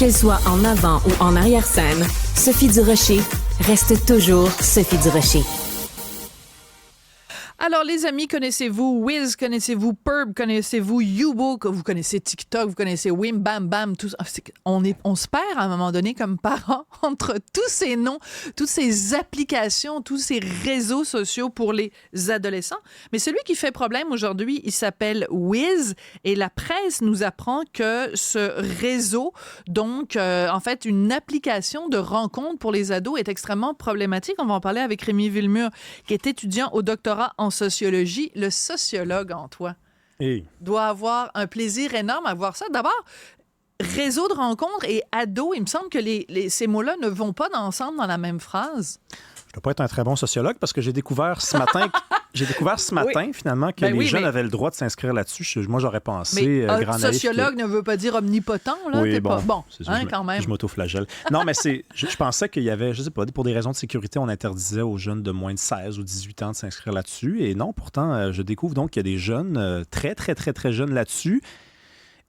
Qu'elle soit en avant ou en arrière-scène, Sophie Durocher reste toujours Sophie Durocher. Alors, les amis, connaissez-vous Wiz, connaissez-vous Purb, connaissez-vous Yubo, vous connaissez TikTok, vous connaissez Wim Bam Bam, tout ça. On se perd à un moment donné comme parents entre tous ces noms, toutes ces applications, tous ces réseaux sociaux pour les adolescents. Mais celui qui fait problème aujourd'hui, il s'appelle Wiz et la presse nous apprend que ce réseau, donc en fait une application de rencontre pour les ados, est extrêmement problématique. On va en parler avec Rémi Villemur, qui est étudiant au doctorat en sociologie. Le sociologue en toi doit avoir un plaisir énorme à voir ça. D'abord, réseau de rencontres et ado, il me semble que ces mots-là ne vont pas ensemble dans la même phrase. Je ne dois pas être un très bon sociologue parce que j'ai découvert ce matin, oui. Finalement que les jeunes avaient le droit de s'inscrire là-dessus. Moi, j'aurais pensé... Mais sociologue ne veut pas dire omnipotent, là? Oui, bon, c'est ça, quand même. Je m'auto-flagelle. Non, mais je pensais qu'il y avait, je sais pas, pour des raisons de sécurité, on interdisait aux jeunes de moins de 16 ou 18 ans de s'inscrire là-dessus. Et non, pourtant, je découvre donc qu'il y a des jeunes très, très, très, très jeunes là-dessus.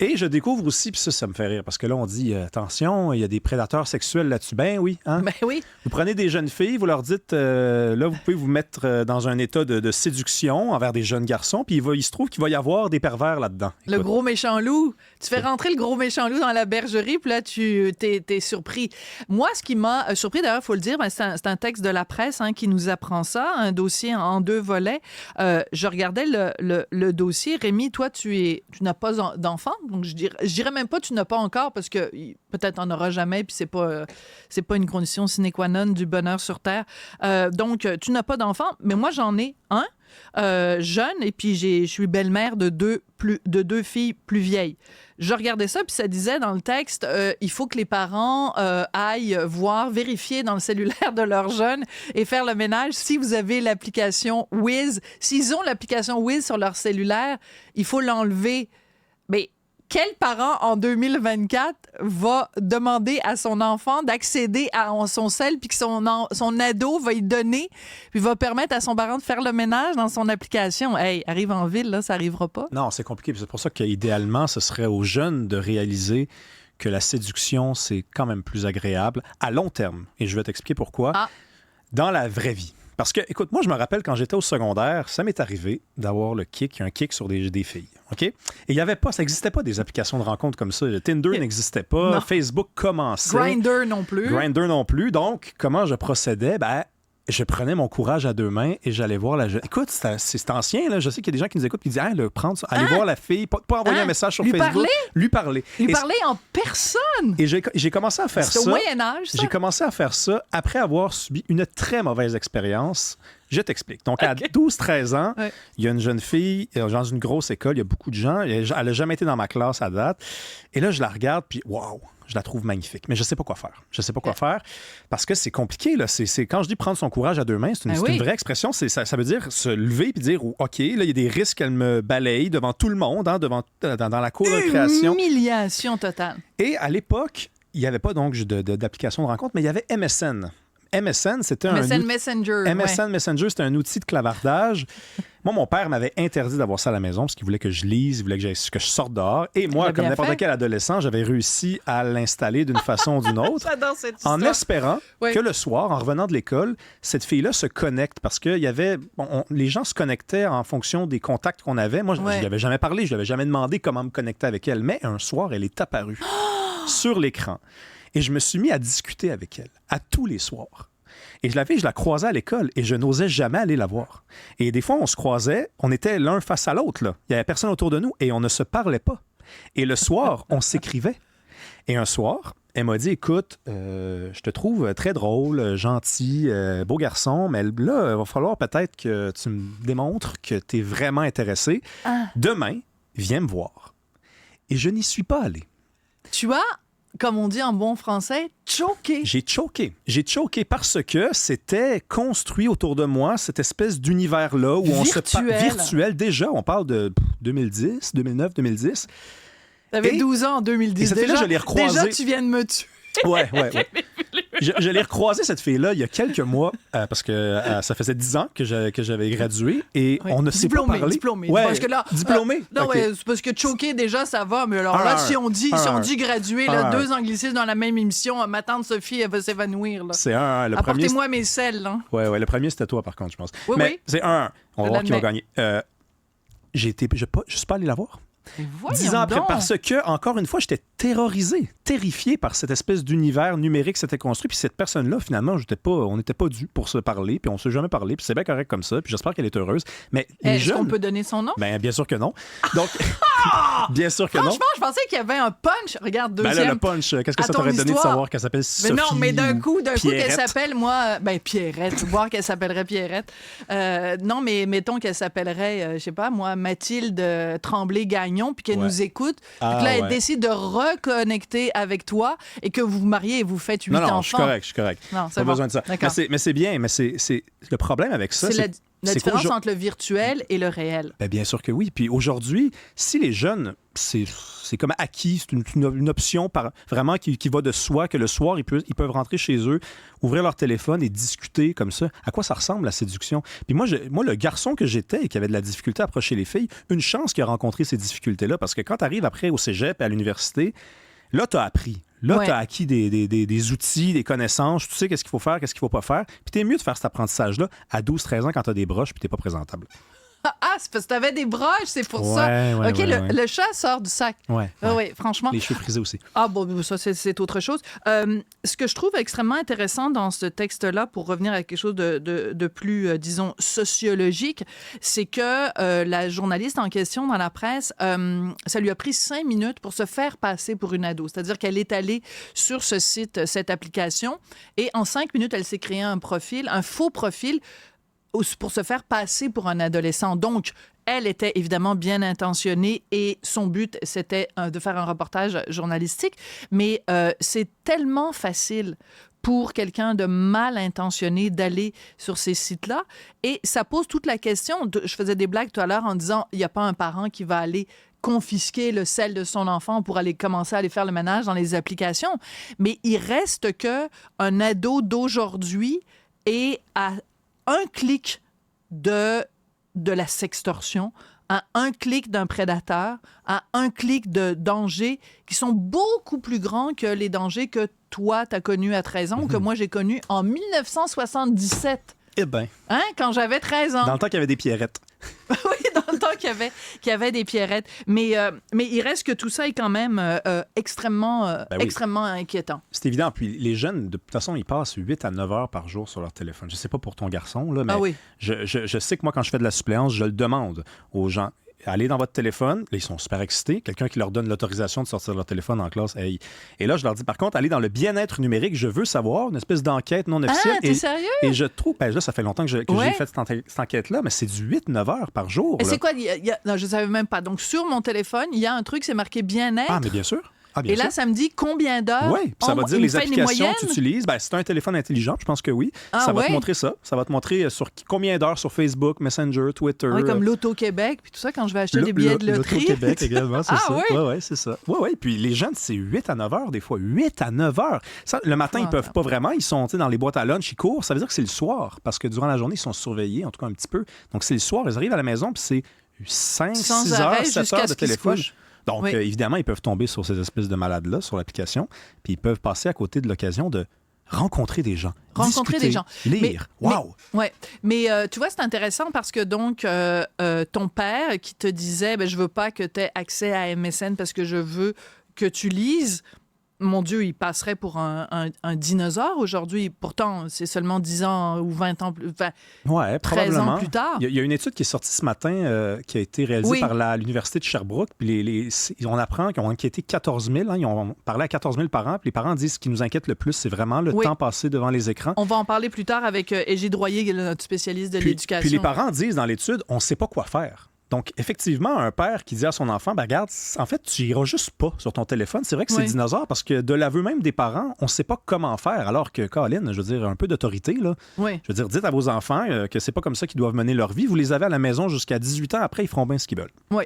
Et je découvre aussi, puis ça me fait rire, parce que là, on dit, attention, il y a des prédateurs sexuels là-dessus. Ben oui, hein? Ben oui. Vous prenez des jeunes filles, vous leur dites, là, vous pouvez vous mettre dans un état de séduction envers des jeunes garçons, puis il se trouve qu'il va y avoir des pervers là-dedans. Le gros méchant loup. Tu fais rentrer le gros méchant loup dans la bergerie, puis là, t'es surpris. Moi, ce qui m'a surpris, d'ailleurs, il faut le dire, c'est un texte de la presse qui nous apprend ça, un dossier en 2 volets. Je regardais le dossier. Rémi, toi, tu n'as pas d'enfant. Donc, je dirais même pas tu n'as pas encore parce que peut-être t'en auras jamais puis c'est pas une condition sine qua non du bonheur sur Terre. Donc, tu n'as pas d'enfant, mais moi, j'en ai un jeune et puis je suis belle-mère de deux filles plus vieilles. Je regardais ça puis ça disait dans le texte il faut que les parents aillent vérifier dans le cellulaire de leur jeune et faire le ménage. Si vous avez l'application Wiz, s'ils ont l'application Wiz sur leur cellulaire, il faut l'enlever. Mais quel parent en 2024 va demander à son enfant d'accéder à son cell puis que son ado va y donner puis va permettre à son parent de faire le ménage dans son application? Hey, arrive en ville, là, ça n'arrivera pas. Non, c'est compliqué. C'est pour ça qu'idéalement, ce serait aux jeunes de réaliser que la séduction, c'est quand même plus agréable à long terme. Et je vais t'expliquer pourquoi. Dans la vraie vie. Parce que, écoute, moi, je me rappelle quand j'étais au secondaire, ça m'est arrivé d'avoir un kick sur des filles. OK? Et ça n'existait pas des applications de rencontres comme ça. Tinder n'existait pas. Non. Facebook commençait. Grindr non plus. Donc, comment je procédais? Je prenais mon courage à 2 mains et j'allais voir la jeune. Écoute, c'est ancien, là. Je sais qu'il y a des gens qui nous écoutent et qui disent allez voir la fille, pas envoyer un message sur Facebook. Lui parler en personne. Et j'ai commencé à faire ça. C'est au Moyen-Âge, ça. J'ai commencé à faire ça après avoir subi une très mauvaise expérience. Je t'explique. Donc, à 12-13 ans, il y a une jeune fille dans une grosse école, il y a beaucoup de gens. Elle n'a jamais été dans ma classe à date. Et là, je la regarde, puis waouh! Je la trouve magnifique, mais je ne sais pas quoi faire. Je ne sais pas quoi faire parce que c'est compliqué. Là. Quand je dis prendre son courage à 2 mains, c'est une vraie expression. Ça veut dire se lever et dire OK, là, il y a des risques qu'elle me balaye devant tout le monde, dans la cour de récréation. Humiliation totale. Et à l'époque, il n'y avait pas donc d'application de rencontre, mais il y avait MSN. MSN, c'était Messenger, c'était un outil de clavardage. Moi, mon père m'avait interdit d'avoir ça à la maison parce qu'il voulait que je lise, il voulait que je sorte dehors. Et moi, comme n'importe quel adolescent, j'avais réussi à l'installer d'une façon ou d'une autre. J'adore cette histoire. En espérant que le soir, en revenant de l'école, cette fille-là se connecte parce que les gens se connectaient en fonction des contacts qu'on avait. Moi, je ne lui avais jamais parlé, je ne lui avais jamais demandé comment me connecter avec elle. Mais un soir, elle est apparue sur l'écran. Et je me suis mis à discuter avec elle, à tous les soirs. Et je la croisais à l'école et je n'osais jamais aller la voir. Et des fois, on se croisait, on était l'un face à l'autre. Là. Il n'y avait personne autour de nous et on ne se parlait pas. Et le soir, on s'écrivait. Et un soir, elle m'a dit, écoute, je te trouve très drôle, gentil, beau garçon, mais là, il va falloir peut-être que tu me démontres que tu es vraiment intéressé. Demain, viens me voir. Et je n'y suis pas allé. Tu as, comme on dit en bon français, choqué. J'ai choqué parce que c'était construit autour de moi, cette espèce d'univers-là où virtuel. Déjà, on parle de 2010, 2009, 2010. T'avais 12 ans en 2010. Déjà, je l'ai recroisé. Déjà, tu viens de me tuer. Ouais. Je l'ai recroisée, cette fille-là, il y a quelques mois, parce que ça faisait 10 ans que j'avais gradué et on ne s'est pas parlé. Diplômé. Ouais, parce que là, diplômé? Non, OK. ouais, c'est parce que choqué, déjà, ça va. Mais alors là, si on dit gradué, là, 2 anglicismes dans la même émission, ma tante Sophie, elle va s'évanouir. Là. C'est 1-1. Apportez-moi mes selles. Hein. Ouais, le premier, c'était toi, par contre, je pense. Oui, mais oui. c'est 1-1. On va voir qui va gagner. Je suis pas allé la voir. 10 ans après, parce que, encore une fois, j'étais terrifié par cette espèce d'univers numérique qui s'était construit. Puis cette personne-là, finalement, on n'était pas dû pour se parler, puis on s'est jamais parlé, puis c'est bien correct comme ça, puis j'espère qu'elle est heureuse. Mais les Est-ce jeunes... qu'on peut donner son nom? Ben, bien sûr que non. Donc, bien sûr que non. Franchement, je pensais qu'il y avait un punch. Regarde, deuxième. Ben là, le punch, qu'est-ce que ça t'aurait donné de savoir qu'elle s'appelle Sophie? Mais non, mais d'un coup qu'elle s'appelle, moi... Pierrette, voir qu'elle s'appellerait Pierrette. Non, mais mettons qu'elle s'appellerait, je sais pas, moi, Mathilde Tremblay-Gagnon, puis qu'elle nous écoute. Puis que là, elle décide de reconnecter avec toi et que vous vous mariez et vous faites 8 enfants. Non, je suis correct. Non, c'est pas bon. besoin de ça. Mais c'est bien, mais c'est le problème avec ça. C'est la différence entre le virtuel et le réel. Ben, bien sûr que oui. Puis aujourd'hui, si les jeunes, c'est comme acquis, c'est une option vraiment qui va de soi, que le soir, ils peuvent rentrer chez eux, ouvrir leur téléphone et discuter comme ça. À quoi ça ressemble, la séduction? Puis moi, le garçon que j'étais et qui avait de la difficulté à approcher les filles, une chance qu'il a rencontré ces difficultés-là, parce que quand tu arrives après au cégep et à l'université, là, tu as appris. Là, tu as acquis des outils, des connaissances, tu sais qu'est-ce qu'il faut faire, qu'est-ce qu'il faut pas faire. Puis t'es mieux de faire cet apprentissage-là à 12-13 ans quand tu as des broches puis t'es pas présentable. Ah, c'est parce que t'avais des broches, c'est pour ça. OK, le chat sort du sac. Ouais, franchement. Les cheveux frisés aussi. Ah bon, ça, c'est autre chose. Ce que je trouve extrêmement intéressant dans ce texte-là, pour revenir à quelque chose de plus, disons, sociologique, c'est que la journaliste en question dans la presse, ça lui a pris 5 minutes pour se faire passer pour une ado. C'est-à-dire qu'elle est allée sur ce site, cette application, et en 5 minutes, elle s'est créé un faux profil, pour se faire passer pour un adolescent. Donc, elle était évidemment bien intentionnée et son but, c'était de faire un reportage journalistique. Mais c'est tellement facile pour quelqu'un de mal intentionné d'aller sur ces sites-là. Et ça pose toute la question. Je faisais des blagues tout à l'heure en disant, il n'y a pas un parent qui va aller confisquer le sel de son enfant pour aller commencer à aller faire le ménage dans les applications. Mais il reste que un ado d'aujourd'hui est à un clic de la sextorsion, à un clic d'un prédateur, à un clic de dangers qui sont beaucoup plus grands que les dangers que toi, t'as connus à 13 ans ou que moi, j'ai connus en 1977. Eh bien. Hein? Quand j'avais 13 ans. Dans le temps qu'il y avait des pierrettes. Oui, dans le temps qu'il y avait des pierrettes. Mais il reste que tout ça est quand même extrêmement inquiétant. C'est évident. Puis les jeunes, de toute façon, ils passent 8 à 9 heures par jour sur leur téléphone. Je ne sais pas pour ton garçon, là, mais je sais que moi, quand je fais de la suppléance, je le demande aux gens. Allez dans votre téléphone. Là, ils sont super excités. Quelqu'un qui leur donne l'autorisation de sortir leur téléphone en classe. Hey. Et là, je leur dis, par contre, allez dans le bien-être numérique. Je veux savoir, une espèce d'enquête non officielle. Ah, t'es sérieux? Et je trouve, là, ça fait longtemps que j'ai fait cette enquête-là, mais c'est du 8-9 heures par jour. Et c'est quoi? Non, je ne savais même pas. Donc, sur mon téléphone, il y a un truc, c'est marqué bien-être. Ah, mais bien sûr. Ah, bien et là, sûr. ça me dit combien d'heures? Oui, ça va dire les applications que tu utilises. Ben, si tu as un téléphone intelligent, je pense que oui. Ça va te montrer ça. Ça va te montrer sur combien d'heures sur Facebook, Messenger, Twitter. Oui, comme l'Auto-Québec, puis tout ça, quand je vais acheter des billets de loterie. L'Auto-Québec également, c'est ça. Oui? Oui, c'est ça. Oui. Puis les jeunes, c'est 8 à 9 heures des fois. 8 à 9 heures. Ça, le matin, ils peuvent pas vraiment. Ils sont dans les boîtes à lunch, ils courent. Ça veut dire que c'est le soir, parce que durant la journée, ils sont surveillés, en tout cas un petit peu. Donc, c'est le soir. Ils arrivent à la maison, puis c'est 5, 6 heures, 7 heures de téléphone. Donc, évidemment, ils peuvent tomber sur ces espèces de malades-là, sur l'application, puis ils peuvent passer à côté de l'occasion de rencontrer des gens. Rencontrer des gens. Lire. Wow! Mais tu vois, c'est intéressant parce que donc, ton père qui te disait, je veux pas que tu aies accès à MSN parce que je veux que tu lises, mon Dieu, il passerait pour un dinosaure aujourd'hui. Pourtant, c'est seulement 10 ans ou 20 ans plus... 13 ans plus tard. Il y a une étude qui est sortie ce matin qui a été réalisée par l'Université de Sherbrooke. Puis on apprend qu'ils ont enquêté 14 000. Ils ont parlé à 14 000 parents. Puis les parents disent ce qui nous inquiète le plus, c'est vraiment le temps passé devant les écrans. On va en parler plus tard avec Égide Royer, notre spécialiste de l'éducation. Puis les parents disent dans l'étude, on ne sait pas quoi faire. Donc, effectivement, un père qui dit à son enfant, regarde, en fait, tu iras juste pas sur ton téléphone. C'est vrai que c'est dinosaure parce que de l'aveu même des parents, on ne sait pas comment faire. Alors que, Colin, je veux dire, un peu d'autorité, là. Oui. Je veux dire, dites à vos enfants que c'est pas comme ça qu'ils doivent mener leur vie. Vous les avez à la maison jusqu'à 18 ans. Après, ils feront bien ce qu'ils veulent. Oui.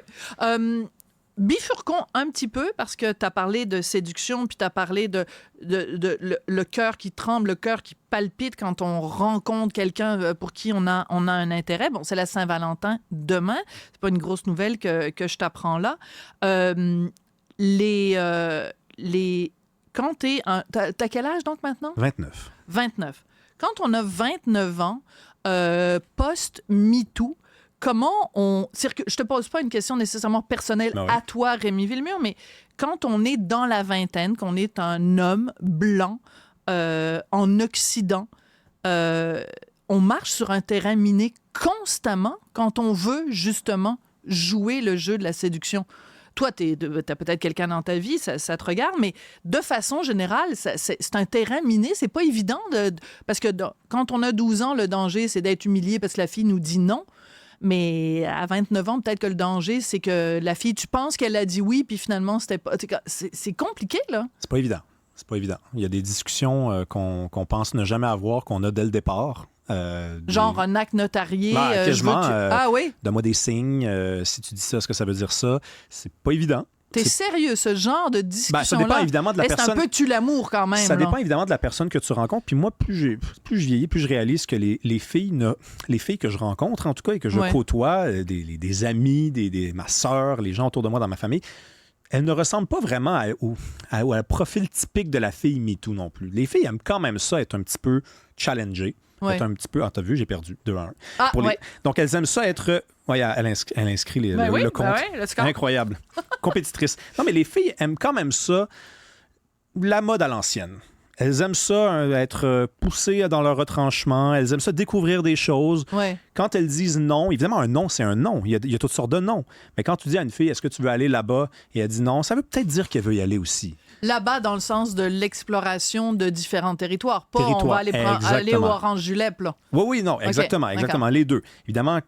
bifurquons un petit peu parce que tu as parlé de séduction, puis tu as parlé de le cœur qui tremble, le cœur qui palpite quand on rencontre quelqu'un pour qui on a un intérêt. Bon, c'est la Saint-Valentin demain. C'est pas une grosse nouvelle que je t'apprends là. Quand t'as quel âge donc maintenant? 29. 29. Quand on a 29 ans, post-MeToo, comment on... Je te pose pas une question nécessairement personnelle à toi, Rémi Villemur, mais quand on est dans la vingtaine, qu'on est un homme blanc en Occident, on marche sur un terrain miné constamment quand on veut justement jouer le jeu de la séduction. Toi, t'as peut-être quelqu'un dans ta vie, ça te regarde, mais de façon générale, c'est un terrain miné. C'est pas évident parce que quand on a 12 ans, le danger, c'est d'être humilié parce que la fille nous dit non. Mais à 29 ans, peut-être que le danger, c'est que la fille, tu penses qu'elle a dit oui, puis finalement, c'était pas... C'est compliqué, là. C'est pas évident. C'est pas évident. Il y a des discussions qu'on pense ne jamais avoir, qu'on a dès le départ. Genre un acte notarié. Quasiment. Ah oui? Donne-moi des signes. Si tu dis ça, est-ce que ça veut dire ça? C'est pas évident. T'es sérieux, ce genre de discussion-là? Ça dépend évidemment de la personne. C'est un peu tue l'amour quand même. Ça dépend évidemment de la personne que tu rencontres. Puis moi, plus je vieillis, plus je réalise que les filles que je rencontre, en tout cas, et que je côtoie, des amis, ma sœur, les gens autour de moi dans ma famille, elles ne ressemblent pas vraiment au profil typique de la fille MeToo non plus. Les filles aiment quand même ça, être un petit peu challengées. Être un petit peu... Ah, t'as vu, j'ai perdu 2-1. Donc, elles aiment ça être... Oui, elle inscrit le compte. Le score. Incroyable. Compétitrice. Non, mais les filles aiment quand même ça, la mode à l'ancienne. Elles aiment ça, être poussées dans leur retranchement. Elles aiment ça, découvrir des choses. Ouais. Quand elles disent non, évidemment, un non, c'est un non. Il y a toutes sortes de non. Mais quand tu dis à une fille, est-ce que tu veux aller là-bas? Et elle dit non, ça veut peut-être dire qu'elle veut y aller aussi. Là-bas, dans le sens de l'exploration de différents territoires. Pas on va aller au Orange Julep, là. Oui, non, exactement. Exactement. Les deux. Évidemment,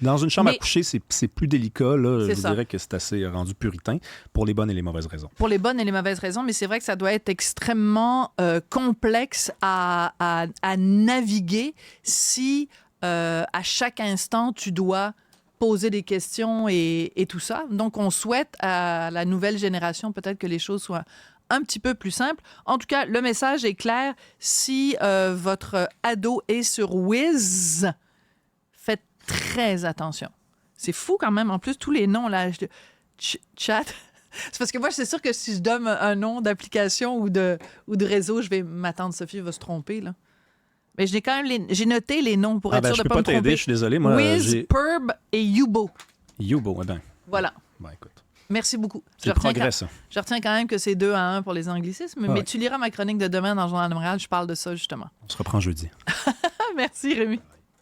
dans une chambre à coucher, c'est plus délicat. Là. Je dirais que c'est assez rendu puritain pour les bonnes et les mauvaises raisons. Pour les bonnes et les mauvaises raisons, mais c'est vrai que ça doit être extrêmement complexe à naviguer si à chaque instant, tu dois poser des questions et tout ça. Donc, on souhaite à la nouvelle génération peut-être que les choses soient un petit peu plus simples. En tout cas, le message est clair. Si votre ado est sur Wiz, faites très attention. C'est fou quand même. En plus, tous les noms, là, chat... C'est parce que moi, c'est sûr que si je donne un nom d'application ou de réseau, je vais m'attendre, Sophie va se tromper, là. Mais j'ai noté les noms pour être sûr de ne pas me tromper. Je peux pas t'aider, je suis désolé. Moi, Wiz, Perb et Yubo. Yubo, eh bien. Voilà. Ben, écoute. Merci beaucoup. C'est le progrès, ça. Je retiens quand même que c'est 2-1 pour les anglicismes, mais tu liras ma chronique de demain dans le Journal de Montréal, je parle de ça, justement. On se reprend jeudi. Merci, Rémi.